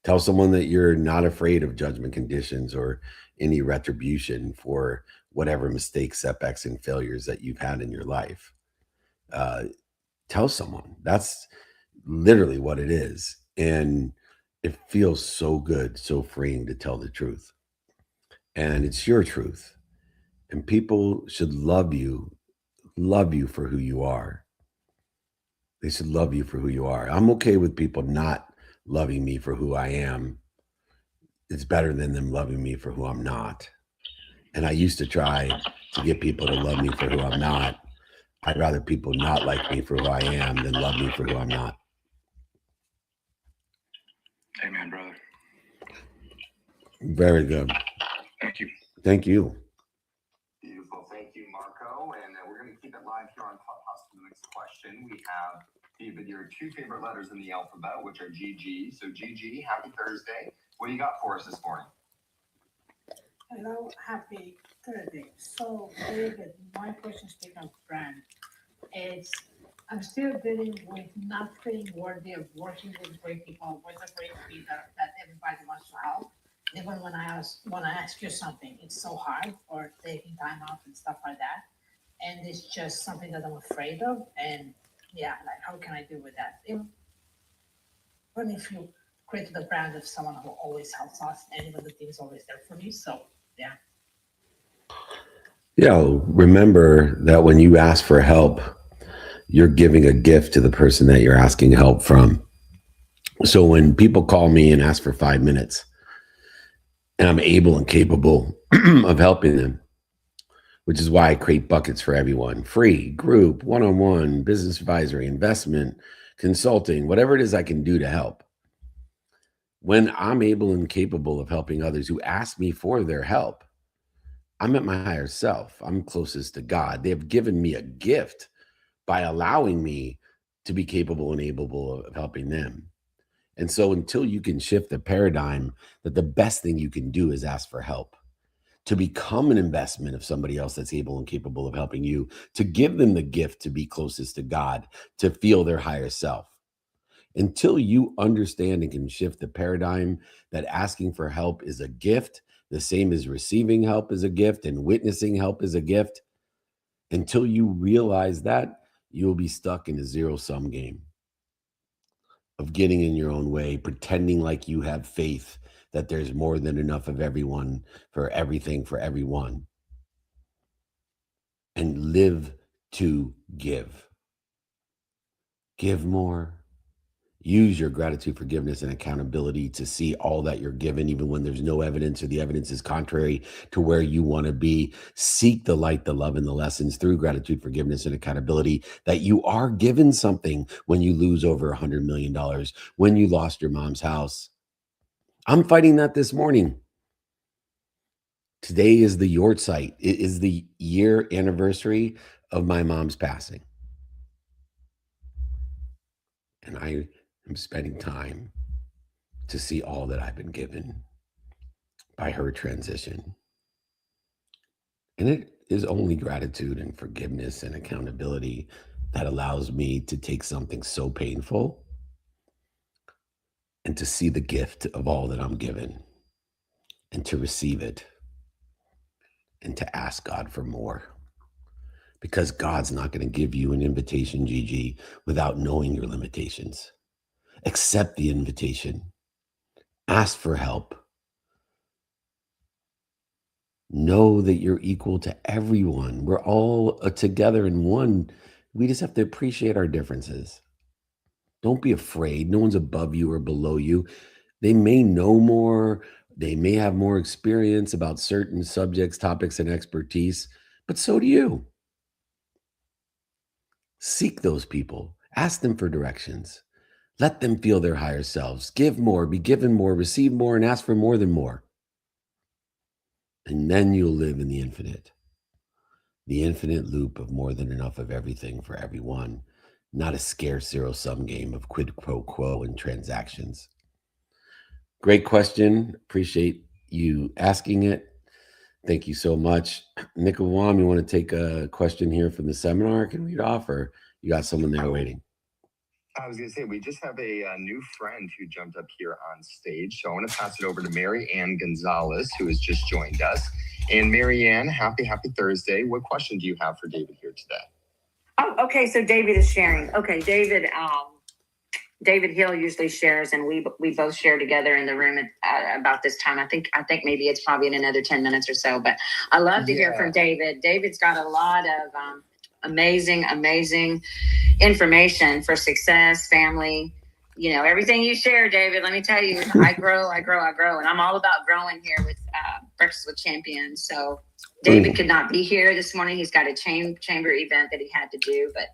Tell someone that you're not afraid of judgment conditions or any retribution for whatever mistakes, setbacks, and failures that you've had in your life. Tell someone. That's literally what it is. And it feels so good, so freeing to tell the truth. And it's your truth. And people should love you for who you are. They should love you for who you are. I'm okay with people not loving me for who I am. It's better than them loving me for who I'm not. And I used to try to get people to love me for who I'm not. I'd rather people not like me for who I am than love me for who I'm not.
Amen, brother.
Very good.
Thank you.
Thank you.
Beautiful. Thank you, Marco. And we're going to keep it live here on Clubhouse for the next question. We have, David, your two favorite letters in the alphabet, which are GG. So, GG, happy Thursday. What do you got for us this morning?
Hello, happy Thursday. So, David, my question is on brand. I'm still dealing with not feeling worthy of working with great people, with a great leader that everybody wants to help. Even when I ask you something, it's so hard, or taking time off and stuff like that. And it's just something that I'm afraid of. And how can I deal with that? Even if you created a brand of someone who always helps us, and even the team is always there for me. So,
remember that when you ask for help, you're giving a gift to the person that you're asking help from. So when people call me and ask for 5 minutes, and I'm able and capable of helping them, which is why I create buckets for everyone: free, group, one-on-one, business advisory, investment, consulting, whatever it is I can do to help. When I'm able and capable of helping others who ask me for their help, I'm at my higher self. I'm closest to God. They have given me a gift by allowing me to be capable and able of helping them. And so until you can shift the paradigm that the best thing you can do is ask for help, to become an investment of somebody else that's able and capable of helping you, to give them the gift to be closest to God, to feel their higher self. Until you understand and can shift the paradigm that asking for help is a gift, the same as receiving help is a gift and witnessing help is a gift, until you realize that, you'll be stuck in a zero-sum game of getting in your own way, pretending like you have faith that there's more than enough of everyone for everything for everyone, and live to give. Give more. Use your gratitude, forgiveness, and accountability to see all that you're given, even when there's no evidence or the evidence is contrary to where you want to be. Seek the light, the love, and the lessons through gratitude, forgiveness, and accountability that you are given something when you lose over $100 million, when you lost your mom's house. I'm fighting that this morning. Today is the yahrzeit. It is the year anniversary of my mom's passing. And I am spending time to see all that I've been given by her transition. And it is only gratitude and forgiveness and accountability that allows me to take something so painful and to see the gift of all that I'm given and to receive it and to ask God for more. Because God's not going to give you an invitation, Gigi, without knowing your limitations. Accept the invitation. Ask for help. Know that you're equal to everyone. We're all together in one. We just have to appreciate our differences. Don't be afraid. No one's above you or below you. They may know more. They may have more experience about certain subjects, topics, and expertise, but so do you. Seek those people. Ask them for directions. Let them feel their higher selves. Give more, be given more, receive more, and ask for more than more. And then you'll live in the infinite loop of more than enough of everything for everyone, not a scarce zero-sum game of quid pro quo and transactions. Great question. Appreciate you asking it. Thank you so much. Nick Awam, you want to take a question here from the seminar? Can read off, or you got someone there waiting?
I was going to say, we just have a new friend who jumped up here on stage. So I want to pass it over to Mary Ann Gonzalez, who has just joined us. And Mary Ann, happy Thursday. What question do you have for David here today?
Oh, okay. So David is sharing. Okay, David Hill usually shares, and we both share together in the room at about this time. I think maybe it's probably in another 10 minutes or so, but I love to hear from David. David's got a lot of amazing information for success, family, everything you share, David. Let me tell you, I grow, and I'm all about growing here with Breakfast with Champions. So David could not be here this morning. He's got a chamber event that he had to do, but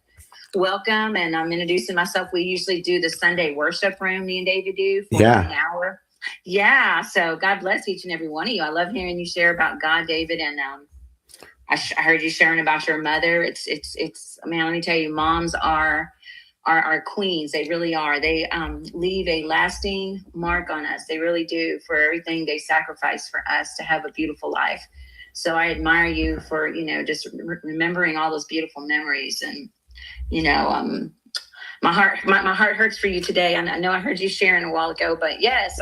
welcome. And I'm introducing myself. We usually do the Sunday worship room, me and David do for an hour. Yeah. So God bless each and every one of you. I love hearing you share about God, David. And I heard you sharing about your mother. It's man, let me tell you, moms are queens. They really are. They leave a lasting mark on us. They really do, for everything they sacrifice for us to have a beautiful life. So I admire you for, just remembering all those beautiful memories. And, my heart hurts for you today. I know I heard you sharing a while ago, but yes,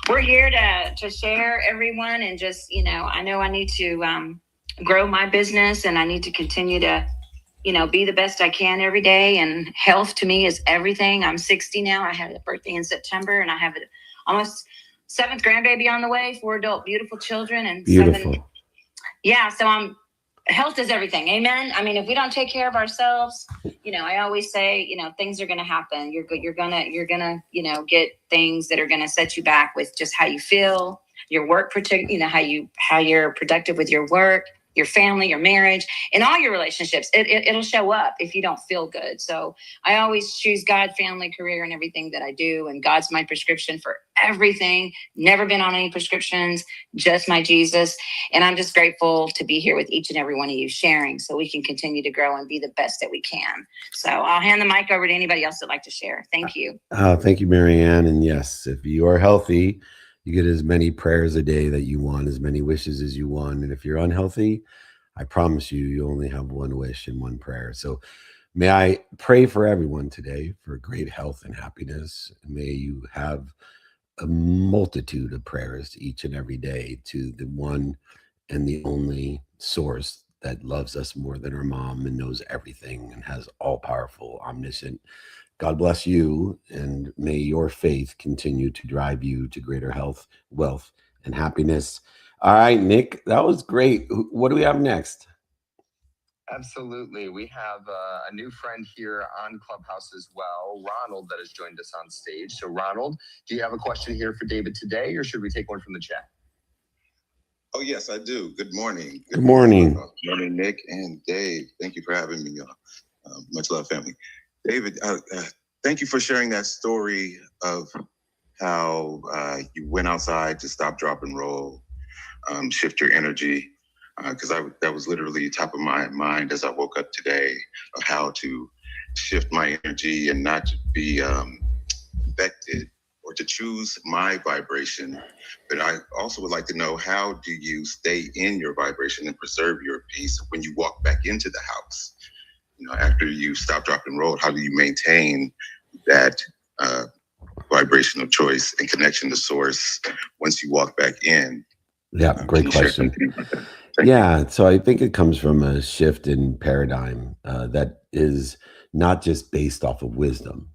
we're here to share, everyone. And just, I know I need to grow my business, and I need to continue to, be the best I can every day. And health to me is everything. I'm 60 now. I had a birthday in September, and I have almost 7th grandbaby on the way, 4 adult, beautiful children, and
Beautiful.
7. Yeah. So health is everything. Amen. I mean, if we don't take care of ourselves, I always say, things are going to happen. You're going to, get things that are going to set you back with just how you feel, your work, how you're productive with your work, your family, your marriage, and all your relationships. It'll show up if you don't feel good. So I always choose God, family, career, and everything that I do. And God's my prescription for everything. Never been on any prescriptions, just my Jesus. And I'm just grateful to be here with each and every one of you sharing, so we can continue to grow and be the best that we can. So I'll hand the mic over to anybody else that'd like to share. Thank you.
Thank you, Mary Ann. And yes, if you are healthy, you get as many prayers a day that you want, as many wishes as you want. And if you're unhealthy, I promise you only have one wish and one prayer. So may I pray for everyone today for great health and happiness. May you have a multitude of prayers each and every day to the one and the only source that loves us more than our mom and knows everything and has all powerful, omniscient. God bless you, and may your faith continue to drive you to greater health, wealth, and happiness. All right, Nick, that was great. What do we have next?
Absolutely. We have a new friend here on Clubhouse as well, Ronald, that has joined us on stage. So Ronald, do you have a question here for David today, or should we take one from the chat?
Oh, yes, I do. Good morning.
Good morning.
Good morning, Nick and Dave. Thank you for having me. Much love, family. David, thank you for sharing that story of how you went outside to stop, drop, and roll, shift your energy, because that was literally top of my mind as I woke up today, of how to shift my energy and not to be affected or to choose my vibration. But I also would like to know, how do you stay in your vibration and preserve your peace when you walk back into the house? After you stop, drop, and roll, how do you maintain that vibrational choice and connection to source once you walk back in?
Yeah, great question. Yeah, so I think it comes from a shift in paradigm that is not just based off of wisdom.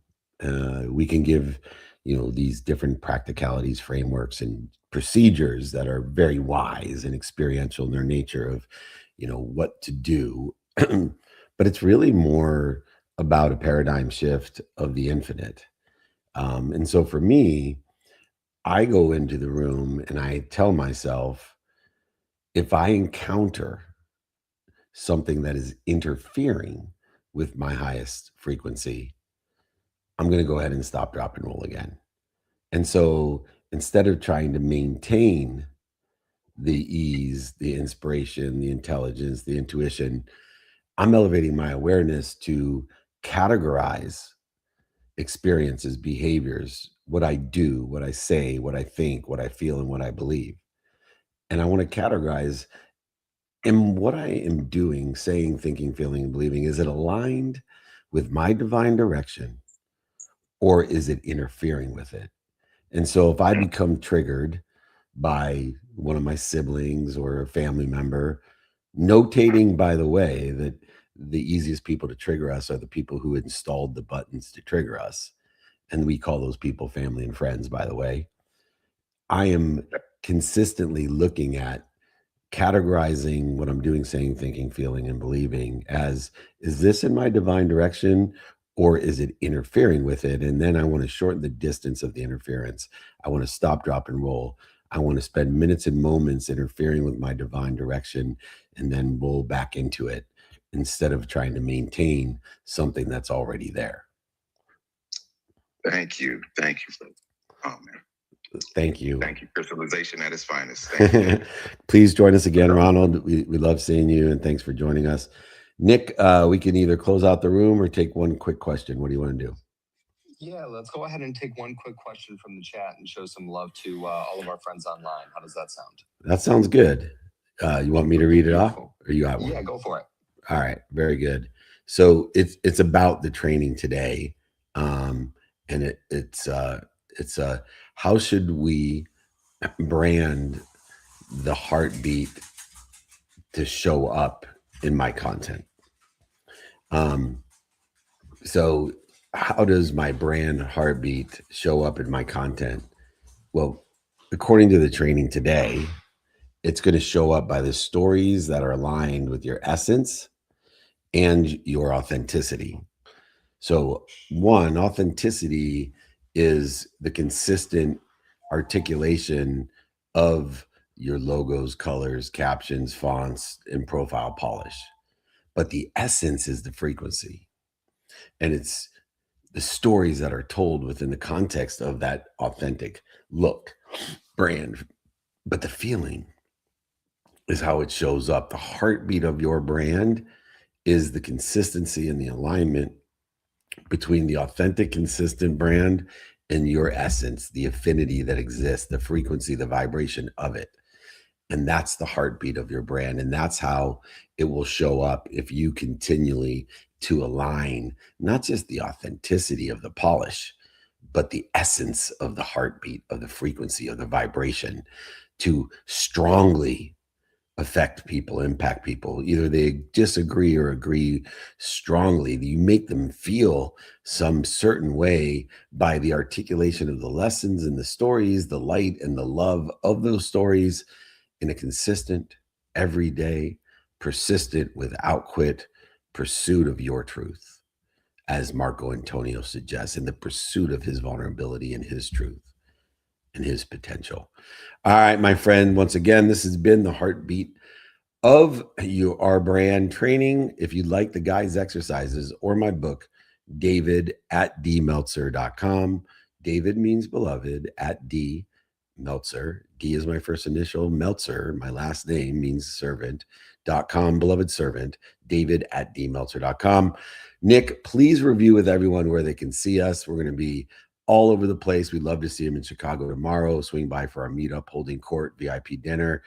We can give, these different practicalities, frameworks, and procedures that are very wise and experiential in their nature of, what to do. But it's really more about a paradigm shift of the infinite. And so for me, I go into the room and I tell myself, if I encounter something that is interfering with my highest frequency, I'm going to go ahead and stop, drop, and roll again. And so instead of trying to maintain the ease, the inspiration, the intelligence, the intuition, I'm elevating my awareness to categorize experiences, behaviors, what I do, what I say, what I think, what I feel, and what I believe. And I want to categorize in what I am doing, saying, thinking, feeling, and believing. Is it aligned with my divine direction, or is it interfering with it? And so if I become triggered by one of my siblings or a family member, notating, by the way, that the easiest people to trigger us are the people who installed the buttons to trigger us. And we call those people family and friends, by the way. I am consistently looking at categorizing what I'm doing, saying, thinking, feeling, and believing as, is this in my divine direction, or is it interfering with it? And then I want to shorten the distance of the interference. I want to stop, drop, and roll. I want to spend minutes and moments interfering with my divine direction and then roll back into it instead of trying to maintain something that's already there.
Thank you. Thank you. Oh, man.
Thank you.
Thank you. Crystallization at its finest. Thank you.
Please join us again, Ronald. We love seeing you, and thanks for joining us. Nick, we can either close out the room or take one quick question. What do you want to do?
Yeah, let's go ahead and take one quick question from the chat and show some love to all of our friends online. How does that sound?
That sounds good. You want me to read it off? Or you got one?
Yeah, go for it.
All right, very good. So it's about the training today, and it's how should we brand the heartbeat to show up in my content? So how does my brand heartbeat show up in my content? Well, according to the training today, it's going to show up by the stories that are aligned with your essence and your authenticity. So one, authenticity is the consistent articulation of your logos, colors, captions, fonts, and profile polish. But the essence is the frequency. And it's the stories that are told within the context of that authentic look, brand. But the feeling is how it shows up. The heartbeat of your brand is the consistency and the alignment between the authentic, consistent brand and your essence, the affinity that exists, the frequency, the vibration of it. And that's the heartbeat of your brand. And that's how it will show up if you continually to align, not just the authenticity of the polish, but the essence of the heartbeat, of the frequency, of the vibration, to strongly affect people, impact people. Either they disagree or agree strongly. You make them feel some certain way by the articulation of the lessons and the stories, the light and the love of those stories in a consistent, everyday, persistent, without quit pursuit of your truth, as Marco Antonio suggests, in the pursuit of his vulnerability and his truth and his potential. All right, my friend, once again, this has been the heartbeat of our brand training. If you'd like the guides, exercises, or my book, david@dmeltzer.com. David means beloved, at D Meltzer. D is my first initial, Meltzer, my last name means servant.com, beloved servant, david@dmeltzer.com. Nick, please review with everyone where they can see us. We're going to be all over the place. We'd love to see him in Chicago tomorrow. Swing by for our meetup, holding court, VIP dinner.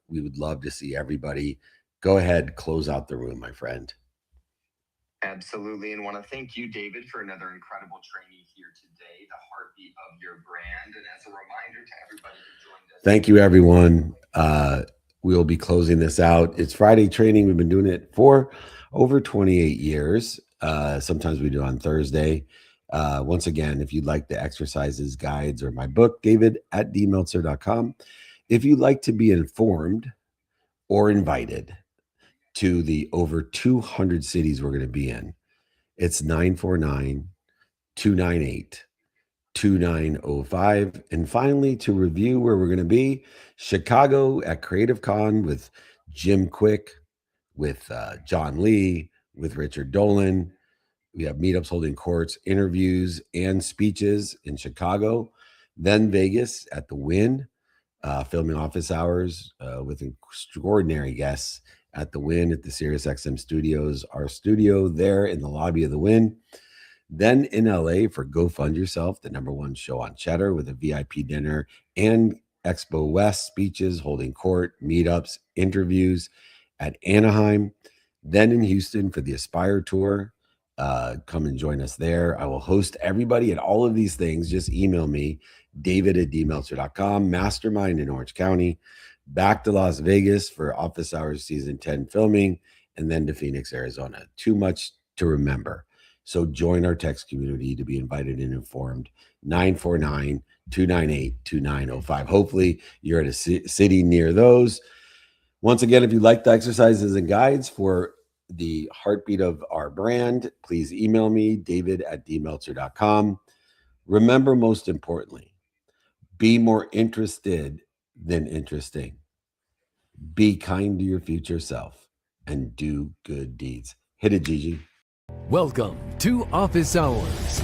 We would love to see everybody. Go ahead, close out the room, my friend.
Absolutely. And want to thank you, David, for another incredible training here today, the heartbeat of your brand. And as a reminder to everybody who joined us.
Thank you, everyone. We'll be closing this out. It's Friday training. We've been doing it for over 28 years. Sometimes we do on Thursday. Once again, if you'd like the exercises, guides, or my book, david@dmeltzer.com. If you'd like to be informed or invited to the over 200 cities we're going to be in, it's 949-298-2905. And finally, to review where we're going to be, Chicago at Creative Con with Jim Quick, with John Lee, with Richard Dolan, We have meetups, holding courts, interviews, and speeches in Chicago. Then Vegas at the Wynn, filming office hours with extraordinary guests at the Wynn at the SiriusXM studios, our studio there in the lobby of the Wynn. Then in LA for Go Fund Yourself, the #1 show on Cheddar with a VIP dinner and Expo West speeches, holding court, meetups, interviews at Anaheim. Then in Houston for the Aspire Tour. Come and join us there. I will host everybody at all of these things. Just email me, david@dmeltzer.com. Mastermind in Orange County. Back to Las Vegas for Office Hours Season 10 filming, and then to Phoenix, Arizona. Too much to remember. So join our text community to be invited and informed. 949-298-2905. Hopefully you're at a city near those. Once again, if you like the exercises and guides for the heartbeat of our brand, please email me, david@dmeltzer.com. Remember, most importantly, be more interested than interesting. Be kind to your future self and do good deeds. Hit it, Gigi.
Welcome to Office Hours,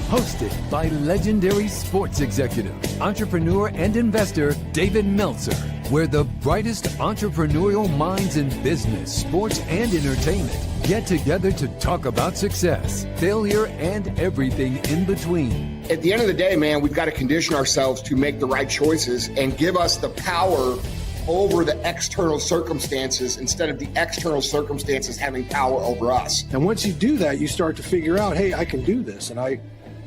hosted by legendary sports executive, entrepreneur, and investor David Meltzer, where the brightest entrepreneurial minds in business, sports, and entertainment get together to talk about success, failure, and everything in between.
At the end of the day, man, we've got to condition ourselves to make the right choices and give us the power over the external circumstances instead of the external circumstances having power over us.
And once you do that, you start to figure out, hey, I can do this, and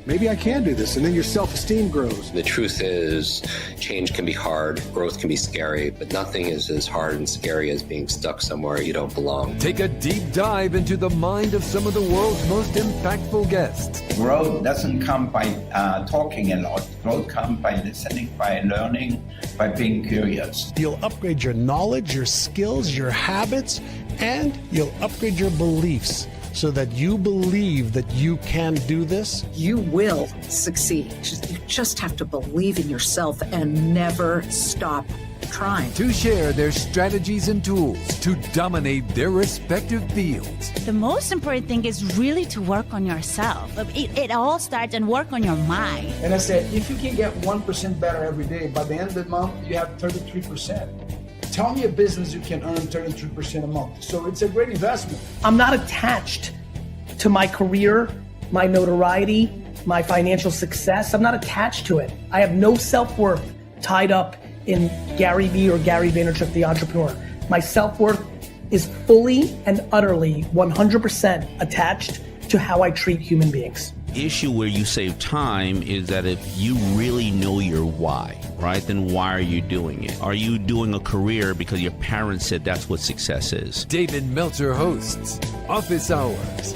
maybe I can do this, and then your self-esteem grows.
The truth is, change can be hard, growth can be scary, but nothing is as hard and scary as being stuck somewhere you don't belong.
Take a deep dive into the mind of some of the world's most impactful guests.
Growth doesn't come by talking a lot. Growth comes by listening, by learning, by being curious.
You'll upgrade your knowledge, your skills, your habits, and you'll upgrade your beliefs, so that you believe that you can do this.
You will succeed. You just have to believe in yourself and never stop trying.
To share their strategies and tools to dominate their respective fields.
The most important thing is really to work on yourself. It all starts and work on your mind.
And I said, if you can get 1% better every day, by the end of the month, you have 33%. Tell me a business you can earn 33% a month. So it's a great investment.
I'm not attached to my career, my notoriety, my financial success. I'm not attached to it. I have no self-worth tied up in Gary Vee or Gary Vaynerchuk, the entrepreneur. My self-worth is fully and utterly 100% attached to how I treat human beings.
Issue where you save time is that if you really know your why, right, then why are you doing it? Are you doing a career because your parents said that's what success is?
David Meltzer hosts Office Hours.